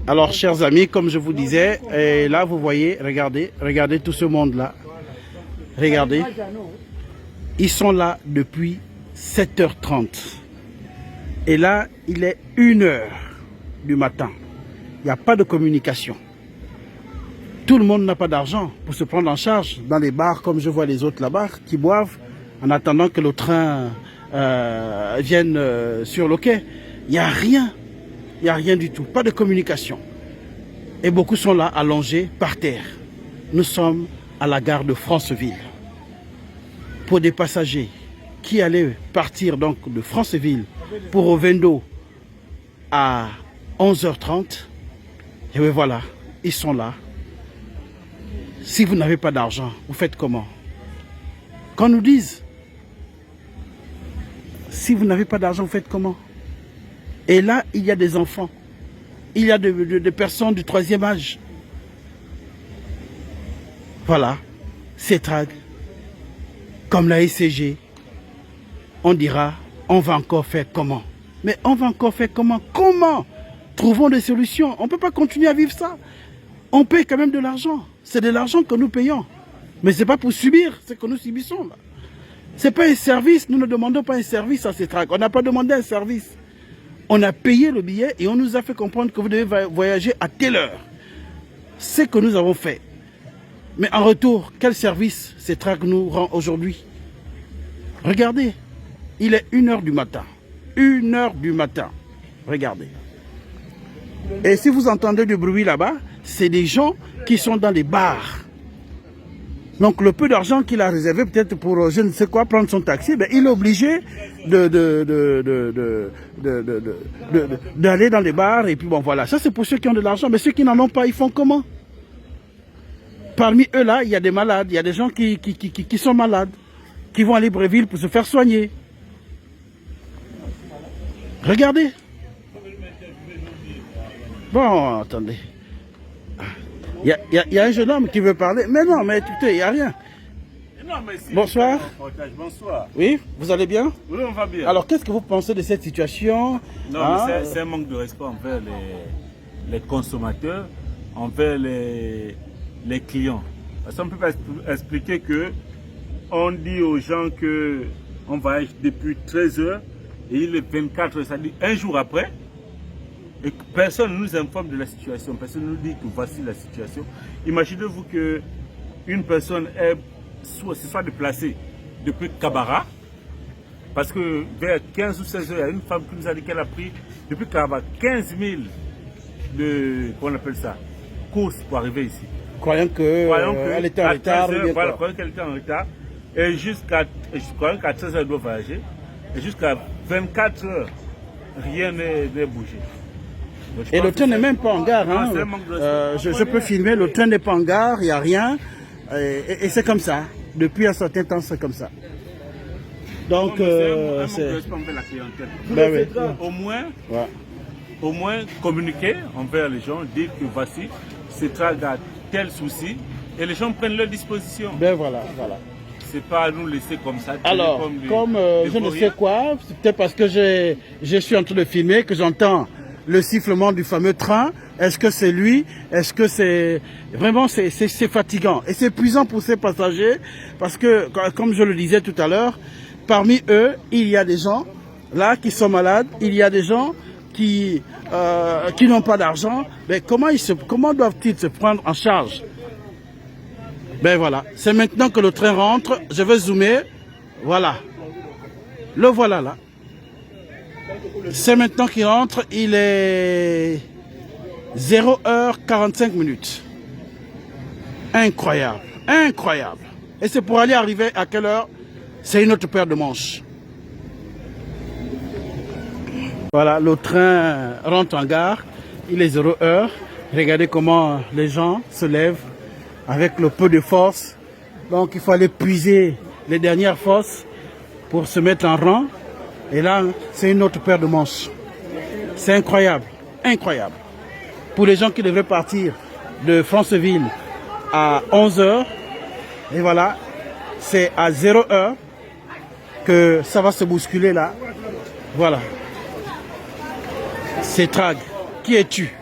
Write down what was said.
Alors, chers amis, comme je vous disais, et là, vous voyez, regardez tout ce monde-là. Regardez. Ils sont là depuis 7h30. Et là, il est 1h du matin. Il n'y a pas de communication. Tout le monde n'a pas d'argent pour se prendre en charge dans les bars, comme je vois les autres là-bas, qui boivent en attendant que le train vienne sur le quai. Il n'y a rien. Il n'y a rien du tout. Pas de communication. Et beaucoup sont là, allongés, par terre. Nous sommes à la gare de Franceville. Pour des passagers qui allaient partir donc de Franceville pour Ovendo à 11h30, et bien voilà, ils sont là. Si vous n'avez pas d'argent, vous faites comment? Qu'on nous dise. Si vous n'avez pas d'argent, vous faites comment? Et là, il y a des enfants. Il y a des personnes du 3e âge. Voilà. CETRAG, comme la ECG, on dira, on va encore faire comment? Mais on va encore faire comment? Comment? Trouvons des solutions. On ne peut pas continuer à vivre ça. On paye quand même de l'argent. C'est de l'argent que nous payons. Mais ce n'est pas pour subir ce que nous subissons. Ce n'est pas un service. Nous ne demandons pas un service à CETRAG. On n'a pas demandé un service. On a payé le billet et on nous a fait comprendre que vous devez voyager à telle heure. C'est ce que nous avons fait. Mais en retour, quel service CETRAG nous rend aujourd'hui? Regardez, il est 1h du matin. 1h du matin. Regardez. Et si vous entendez du bruit là-bas, c'est des gens qui sont dans les bars. Donc le peu d'argent qu'il a réservé peut-être pour je ne sais quoi prendre son taxi, ben, il est obligé d'aller dans les bars et puis bon voilà. Ça c'est pour ceux qui ont de l'argent, mais ceux qui n'en ont pas, ils font comment? Parmi eux là, il y a des malades, il y a des gens qui sont malades, qui vont à Libreville pour se faire soigner. Regardez. Bon, attendez. Il y a un jeune homme qui veut parler. Mais non, mais écoutez, il n'y a rien. Non, mais si Bonsoir. Bonsoir. Oui, vous allez bien? Oui, on va bien. Alors, qu'est-ce que vous pensez de cette situation? Non, mais c'est un manque de respect envers les consommateurs, envers les clients. Parce qu'on ne peut pas expliquer que on dit aux gens que on voyage depuis 13 heures et il est 24 heures, c'est-à-dire un jour après. Et personne ne nous informe de la situation, personne ne nous dit que voici la situation. Imaginez-vous qu'une personne se soit déplacée depuis Kabara, parce que vers 15 ou 16 heures, il y a une femme qui nous a dit qu'elle a pris depuis Kabara 15 000 de, qu'on appelle ça, courses pour arriver ici. Croyant qu'elle était en retard. Voilà, croyant qu'elle était en retard. Et jusqu'à 13 heures, elle doit voyager. Et jusqu'à 24 heures, rien n'est bougé. Et le train n'est même pas en gare. Hein. Je peux filmer, le train n'est pas en gare, il n'y a rien. Et c'est comme ça. Depuis un certain temps, c'est comme ça. Donc, c'est... la clientèle. Ben oui. Au moins communiquer envers les gens, dire que voici, CETRAG a tel souci, et les gens prennent leurs dispositions. Ben voilà, voilà. C'est pas à nous laisser comme ça. Alors, comme je ne sais quoi, c'est peut-être parce que je suis en train de filmer que j'entends le sifflement du fameux train. Est-ce que c'est lui? Est-ce que c'est... Vraiment, c'est fatigant. Et c'est épuisant pour ces passagers parce que, comme je le disais tout à l'heure, parmi eux, il y a des gens là qui sont malades. Il y a des gens qui n'ont pas d'argent. Mais comment doivent-ils se prendre en charge? Ben voilà. C'est maintenant que le train rentre. Je vais zoomer. Voilà. Le voilà là. C'est maintenant qu'il rentre, il est 0h45 minutes. Incroyable, incroyable. Et c'est pour aller arriver à quelle heure? C'est une autre paire de manches. Voilà, le train rentre en gare, il est 0h. Regardez comment les gens se lèvent avec le peu de force. Donc il faut aller puiser les dernières forces pour se mettre en rang. Et là, c'est une autre paire de manches. C'est incroyable, incroyable. Pour les gens qui devraient partir de Franceville à 11h, et voilà, c'est à 0h que ça va se bousculer là. Voilà. CETRAG, qui es-tu?